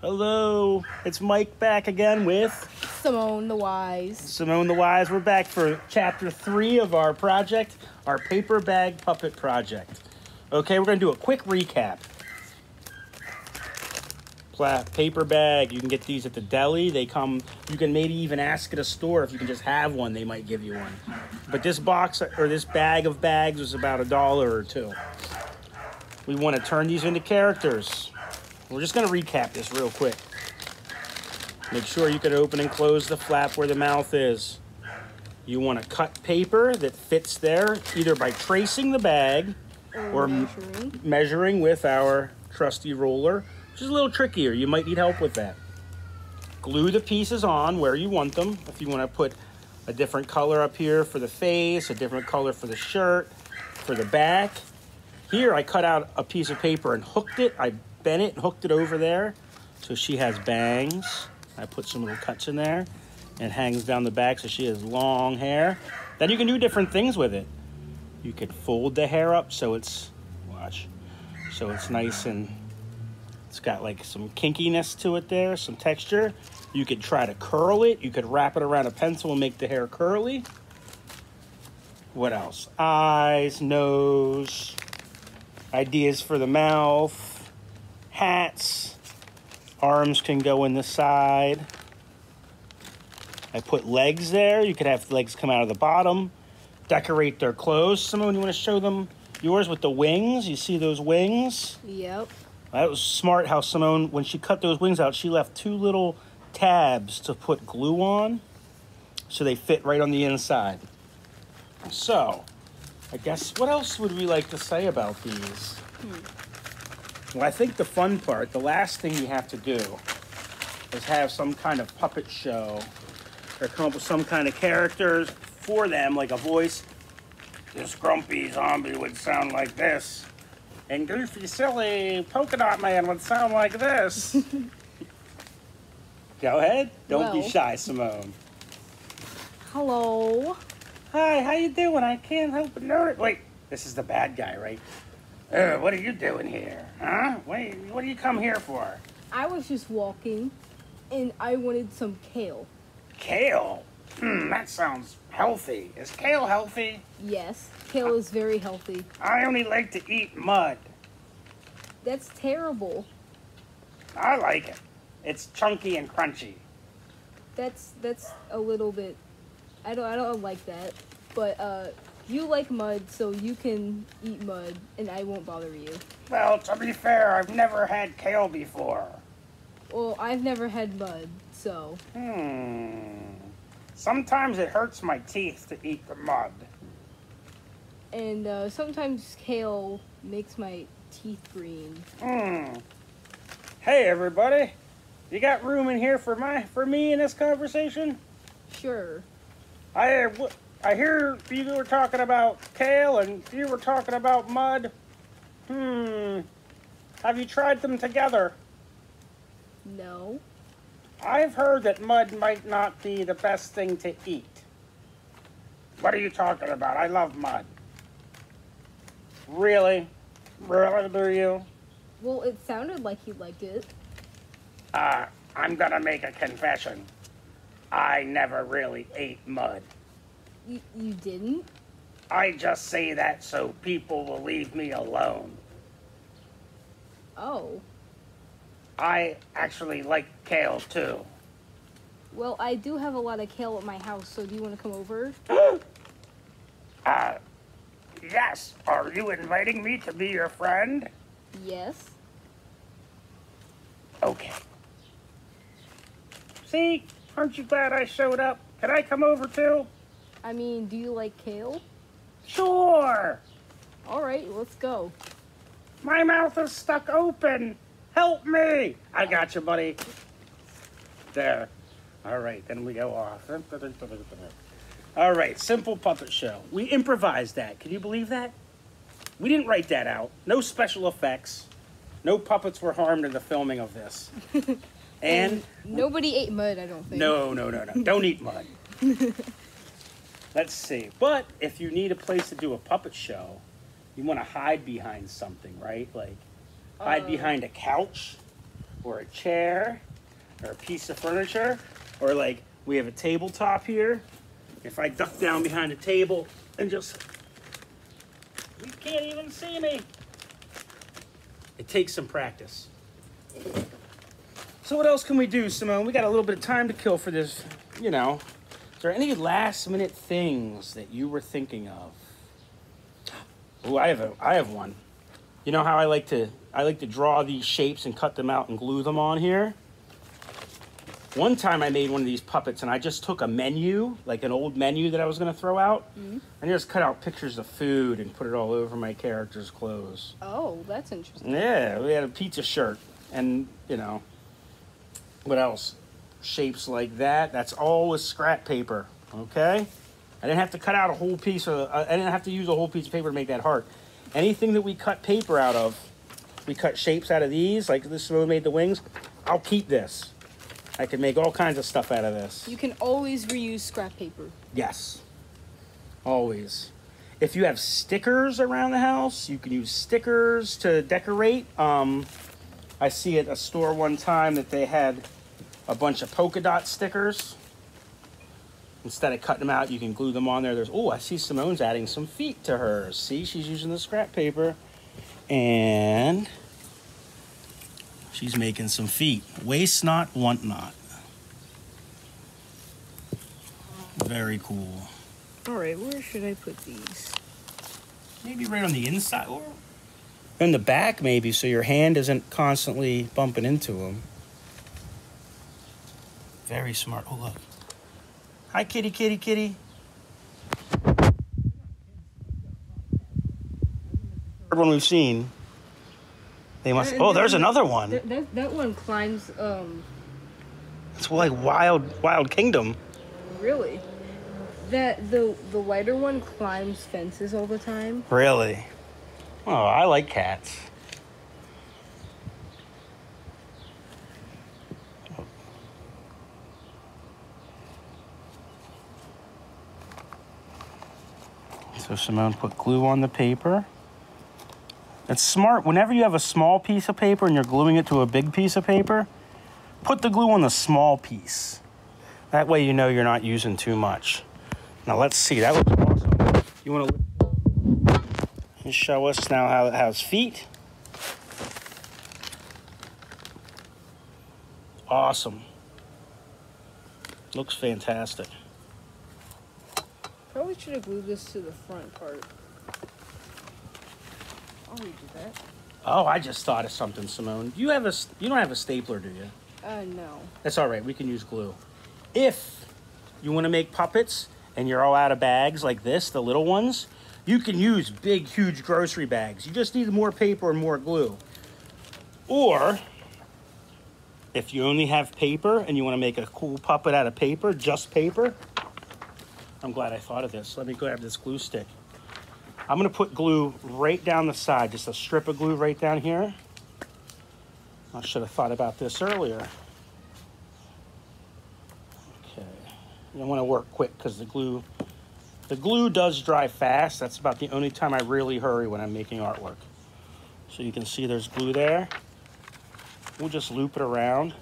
Hello, it's Mike back again with Simone the Wise. Simone the Wise. We're back for chapter 3 of our project, our paper bag puppet project. Okay, we're going to do a quick recap. Paper bag, you can get these at the deli. They come, you can maybe even ask at a store if you can just have one, they might give you one. But this box, or this bag of bags was about $1 or $2. We want to turn these into characters. We're just going to recap this real quick. Make sure you can open and close the flap where the mouth is. You want to cut paper that fits there, either by tracing the bag or measuring with our trusty ruler, which is a little trickier. You might need help with that. Glue the pieces on where you want them. If you want to put a different color up here for the face, a different color for the shirt, for the back. Here I cut out a piece of paper and hooked it. I bent it and hooked it over there so she has bangs. I put some little cuts in there and it hangs down the back so she has long hair. Then you can do different things with it. You could fold the hair up so it's, so it's nice and it's got like some kinkiness to it there, some texture. You could try to curl it. You could wrap it around a pencil and make the hair curly. What else? Eyes, nose, ideas for the mouth. Hats, arms can go in the side. I put legs there. You could have legs come out of the bottom. Decorate their clothes. Simone, you want to show them yours with the wings? You see those wings? Yep. That was smart how Simone, when she cut those wings out, she left 2 little tabs to put glue on so they fit right on the inside. So, I guess, what else would we like to say about these? Well, I think the fun part, the last thing you have to do is have some kind of puppet show or come up with some kind of characters for them, like a voice. This grumpy zombie would sound like this. And goofy, silly polka dot man would sound like this. Go ahead. Don't be shy, Simone. Hello. Hi, how you doing? I can't help but notice. Wait, this is the bad guy, right? What are you doing here? Huh? Wait, what do you come here for? I was just walking, and I wanted some kale. Kale? That sounds healthy. Is kale healthy? Yes, kale is very healthy. I only like to eat mud. That's terrible. I like it. It's chunky and crunchy. That's a little bit. I don't like that. But you like mud, so you can eat mud, and I won't bother you. Well, to be fair, I've never had kale before. Well, I've never had mud, so. Sometimes it hurts my teeth to eat the mud. And sometimes kale makes my teeth green. Hey, everybody. You got room in here for me in this conversation? Sure. I hear you were talking about kale and you were talking about mud. Have you tried them together? No. I've heard that mud might not be the best thing to eat. What are you talking about? I love mud. Really? Really, do you? Well, it sounded like he liked it. I'm gonna make a confession. I never really ate mud. You didn't? I just say that so people will leave me alone. Oh. I actually like kale too. Well, I do have a lot of kale at my house, so do you want to come over? Yes. Are you inviting me to be your friend? Yes. Okay. See? Aren't you glad I showed up? Can I come over too? I mean, do you like kale? Sure. All right, let's go. My mouth is stuck open. Help me. I got you, buddy. There. All right, then we go off. All right, simple puppet show. We improvised that. Can you believe that? We didn't write that out. No special effects. No puppets were harmed in the filming of this. And nobody ate mud, I don't think. No. Don't eat mud. Let's see. But if you need a place to do a puppet show, you want to hide behind something, right? Like hide behind a couch or a chair or a piece of furniture, or like we have a tabletop here. If I duck down behind the table and just, you can't even see me. It takes some practice. So what else can we do, Simone? We got a little bit of time to kill for this, you know. Is there any last minute things that you were thinking of? Oh, I have one. You know how I like to draw these shapes and cut them out and glue them on here? One time I made one of these puppets and I just took a menu, like an old menu that I was going to throw out, and just cut out pictures of food and put it all over my character's clothes. Oh, that's interesting. Yeah, we had a pizza shirt and, you know, what else? Shapes like that. That's all with scrap paper, okay? I didn't have to cut out a whole piece of, I didn't have to use a whole piece of paper to make that heart. Anything that we cut paper out of, we cut shapes out of these, like this one made the wings, I'll keep this. I can make all kinds of stuff out of this. You can always reuse scrap paper. Yes, always. If you have stickers around the house, you can use stickers to decorate. I see at a store one time that they had a bunch of polka dot stickers. Instead of cutting them out, you can glue them on there. Oh, I see Simone's adding some feet to hers. See, she's using the scrap paper. And she's making some feet. Waste not, want not. Very cool. All right, where should I put these? Maybe right on the inside or in the back maybe, so your hand isn't constantly bumping into them. Very smart. Oh, look. Hi, kitty, kitty, kitty. Third one we've seen. They must. Oh, there's another one. That one climbs. It's like Wild Kingdom. Really? The whiter one climbs fences all the time. Really? Oh, I like cats. So Simone put glue on the paper. It's smart. Whenever you have a small piece of paper and you're gluing it to a big piece of paper, put the glue on the small piece. That way you know you're not using too much. Now let's see. That looks awesome. You want to show us now how it has feet? Awesome. Looks fantastic. Probably should have glued this to the front part. I'll redo that. Oh, I just thought of something, Simone. You don't have a stapler, do you? No. That's all right. We can use glue. If you want to make puppets and you're all out of bags like this, the little ones, you can use big, huge grocery bags. You just need more paper and more glue. Or if you only have paper and you want to make a cool puppet out of paper, just paper, I'm glad I thought of this. Let me grab this glue stick. I'm going to put glue right down the side, just a strip of glue right down here. I should have thought about this earlier. Okay. You want to work quick because the glue does dry fast. That's about the only time I really hurry when I'm making artwork. So you can see there's glue there. We'll just loop it around.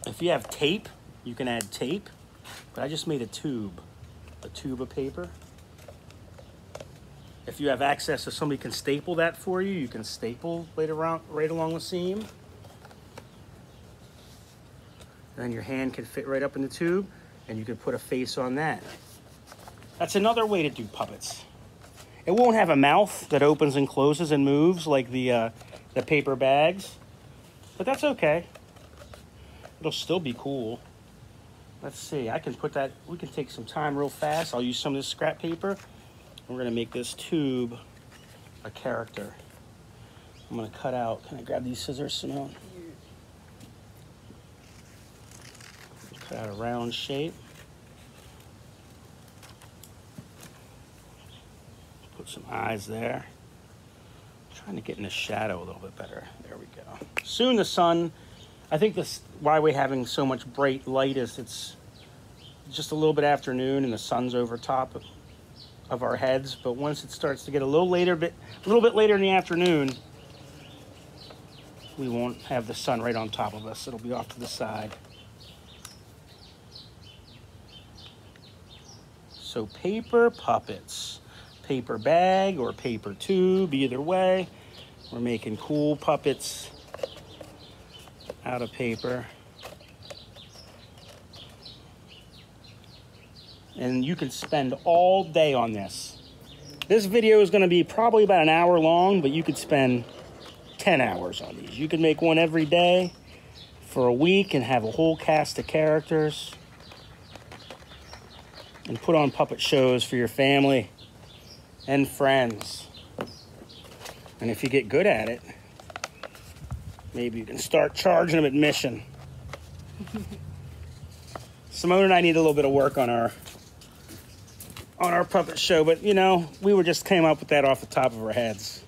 If you have tape, you can add tape, but I just made a tube of paper. If you have access to somebody can staple that for you, you can staple right along the seam. And then your hand can fit right up in the tube, and you can put a face on that. That's another way to do puppets. It won't have a mouth that opens and closes and moves like the paper bags, but that's okay. It'll still be cool. Let's see, I can put that, we can take some time real fast. I'll use some of this scrap paper. We're gonna make this tube a character. I'm gonna cut out, can I grab these scissors, Simone? Cut out a round shape. Put some eyes there. I'm trying to get in the shadow a little bit better. There we go. Soon the sun, I think this why we're having so much bright light is it's just a little bit afternoon and the sun's over top of our heads, but once it starts to get a little bit later in the afternoon, we won't have the sun right on top of us. It'll be off to the side. So paper puppets, paper bag or paper tube, either way. We're making cool puppets out of paper. And you can spend all day on this. This video is going to be probably about an hour long, but you could spend 10 hours on these. You could make one every day for a week and have a whole cast of characters and put on puppet shows for your family and friends. And if you get good at it, maybe you can start charging them admission. Simone and I need a little bit of work on our puppet show, but you know, we just came up with that off the top of our heads.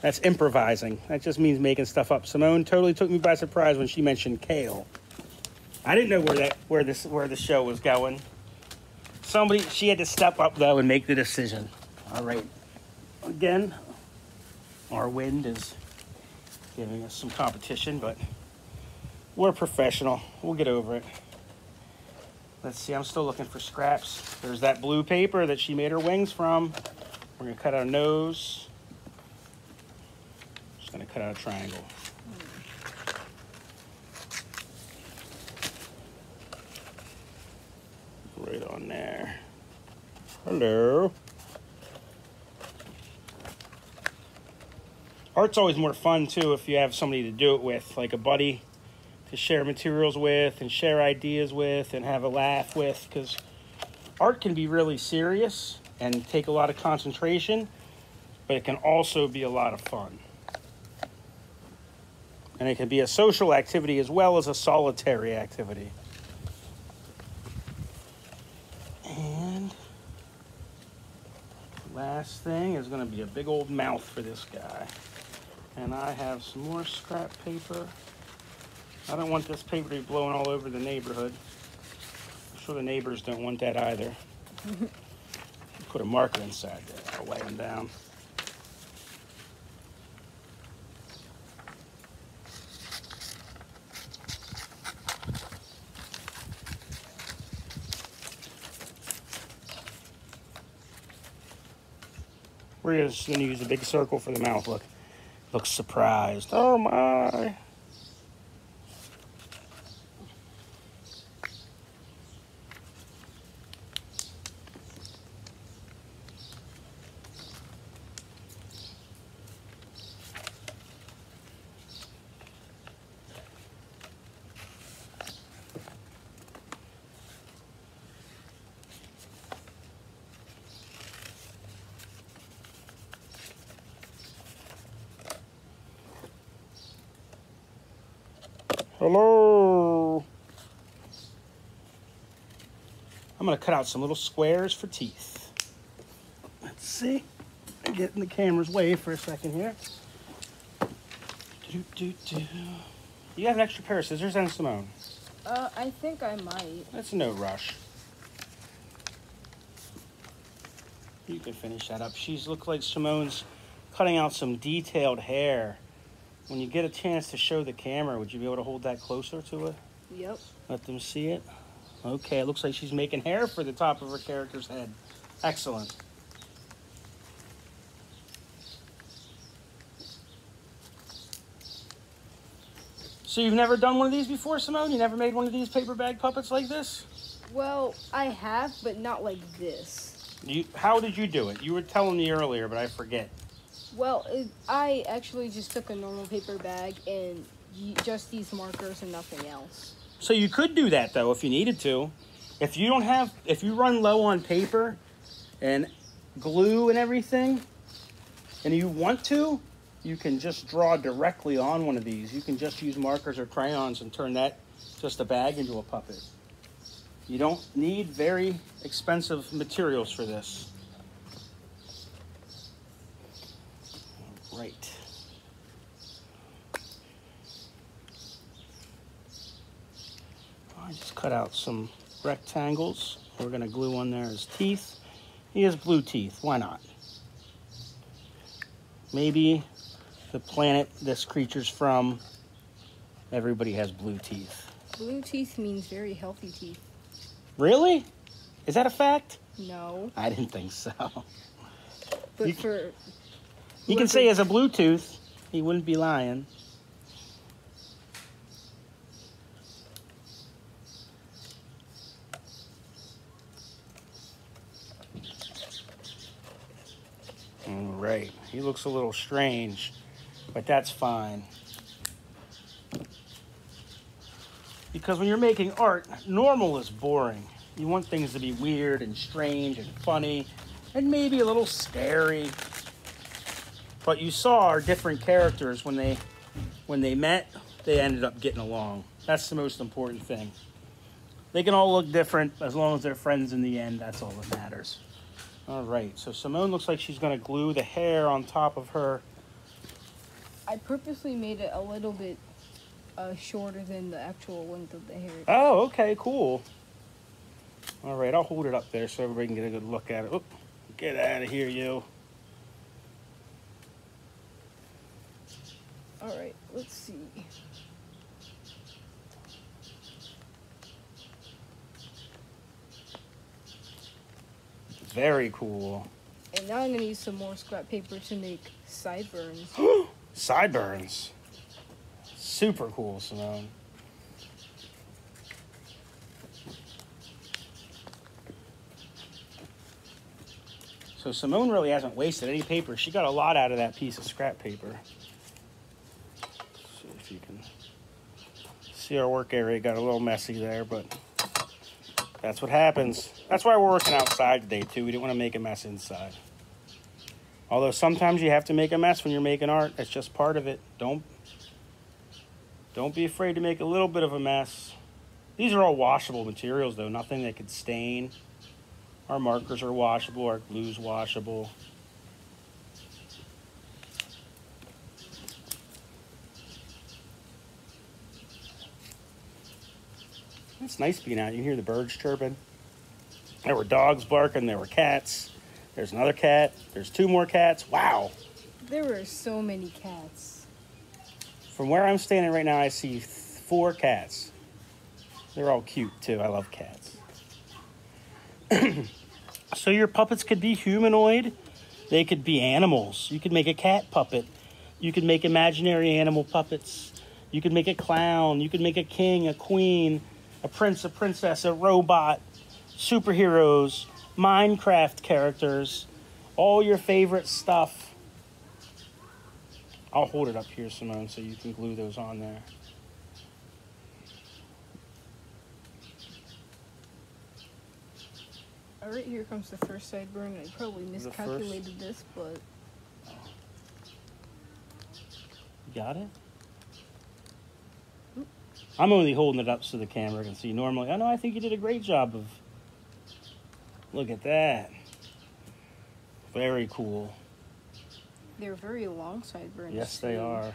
That's improvising. That just means making stuff up. Simone totally took me by surprise when she mentioned kale. I didn't know where the show was going. She had to step up though and make the decision. All right. Again, our wind is giving us some competition, but we're professional. We'll get over it. Let's see, I'm still looking for scraps. There's that blue paper that she made her wings from. We're gonna cut out a nose. Just gonna cut out a triangle. Right on there. Hello. Art's always more fun too if you have somebody to do it with, like a buddy to share materials with and share ideas with and have a laugh with, because art can be really serious and take a lot of concentration, but it can also be a lot of fun. And it can be a social activity as well as a solitary activity. And the last thing is going to be a big old mouth for this guy. And I have some more scrap paper. I don't want this paper to be blowing all over the neighborhood. I'm sure the neighbors don't want that either. Put a marker inside there. I'll lay them down. We're just going to use a big circle for the mouth. Look. Looks surprised. Oh my. Hello. I'm going to cut out some little squares for teeth. Let's see. I'm getting the camera's way for a second here. You have an extra pair of scissors, and Simone? I think I might. That's no rush. You can finish that up. She's looked like Simone's cutting out some detailed hair. When you get a chance to show the camera, would you be able to hold that closer to it? Yep. Let them see it. Okay, it looks like she's making hair for the top of her character's head. Excellent. So you've never done one of these before, Simone? You never made one of these paper bag puppets like this? Well, I have, but not like this. How did you do it? You were telling me earlier, but I forget. Well, I actually just took a normal paper bag and just these markers and nothing else. So you could do that though if you needed to. If you run low on paper and glue and everything, and you want to, you can just draw directly on one of these. You can just use markers or crayons and turn that just a bag into a puppet. You don't need very expensive materials for this. Right. I just cut out some rectangles We're gonna glue on there his teeth. He has blue teeth, why not? Maybe the planet this creature's from, everybody has blue teeth. Blue teeth means very healthy teeth. Really? Is that a fact? No. I didn't think so. But You can say he has a blue tooth. He wouldn't be lying. All right. He looks a little strange, but that's fine. Because when you're making art, normal is boring. You want things to be weird and strange and funny and maybe a little scary. But you saw our different characters when they met, they ended up getting along. That's the most important thing. They can all look different as long as they're friends in the end. That's all that matters. All right, so Simone looks like she's gonna glue the hair on top of her. I purposely made it a little bit shorter than the actual length of the hair. Oh, okay, cool. All right, I'll hold it up there so everybody can get a good look at it. Oop, get out of here, you. All right, let's see. Very cool. And now I'm gonna use some more scrap paper to make sideburns. Sideburns. Super cool, Simone. So Simone really hasn't wasted any paper. She got a lot out of that piece of scrap paper. See if you can see our work area got a little messy there, but that's what happens. That's why we're working outside today too. We didn't want to make a mess inside. Although sometimes you have to make a mess when you're making art. That's just part of it. Don't be afraid to make a little bit of a mess. These are all washable materials though, nothing that could stain. Our markers are washable, our glue's washable. It's nice being out. You can hear the birds chirping. There were dogs barking, there were cats. There's another cat, there's two more cats. Wow. There were so many cats. From where I'm standing right now, I see 4 cats. They're all cute too. I love cats. So your puppets could be humanoid. They could be animals. You could make a cat puppet. You could make imaginary animal puppets. You could make a clown. You could make a king, a queen, a prince, a princess, a robot, superheroes, Minecraft characters, all your favorite stuff. I'll hold it up here, Simone, so you can glue those on there. All right, here comes the first sideburn. I probably miscalculated this, but... Got it? I'm only holding it up so the camera can see. Normally, I know, I think you did a great job of... Look at that. Very cool. They're very long sideburns. Yes, they are.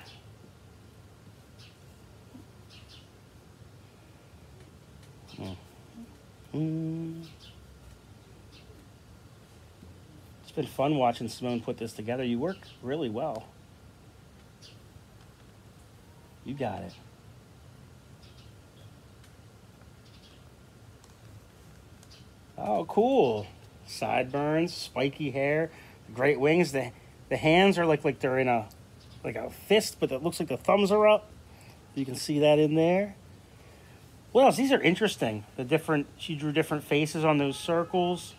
It's been fun watching Simone put this together. You work really well. You got it. Oh, cool. Sideburns, spiky hair, great wings. The hands are like they're in a fist, but it looks like the thumbs are up. You can see that in there. What else? These are interesting. She drew different faces on those circles.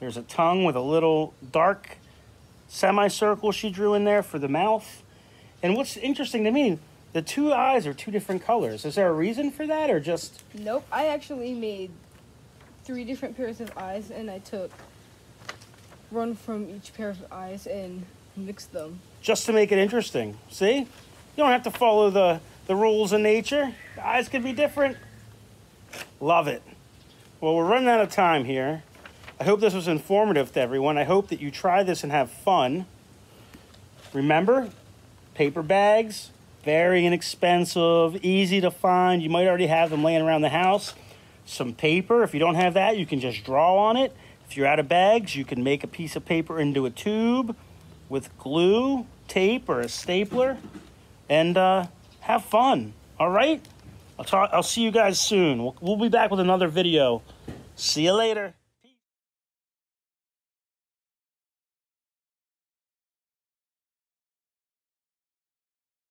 There's a tongue with a little dark semicircle she drew in there for the mouth. And what's interesting to me, the 2 eyes are 2 different colors. Is there a reason for that, or just... Nope, I actually made 3 different pairs of eyes, and I took one from each pair of eyes and mixed them. Just to make it interesting. See? You don't have to follow the rules of nature. The eyes could be different. Love it. Well, we're running out of time here. I hope this was informative to everyone. I hope that you try this and have fun. Remember, paper bags, very inexpensive, easy to find. You might already have them laying around the house. some paper. If you don't have that, you can just draw on it. If you're out of bags, you can make a piece of paper into a tube with glue, tape, or a stapler, and have fun. All right? I'll see you guys soon. We'll be back with another video. See you later.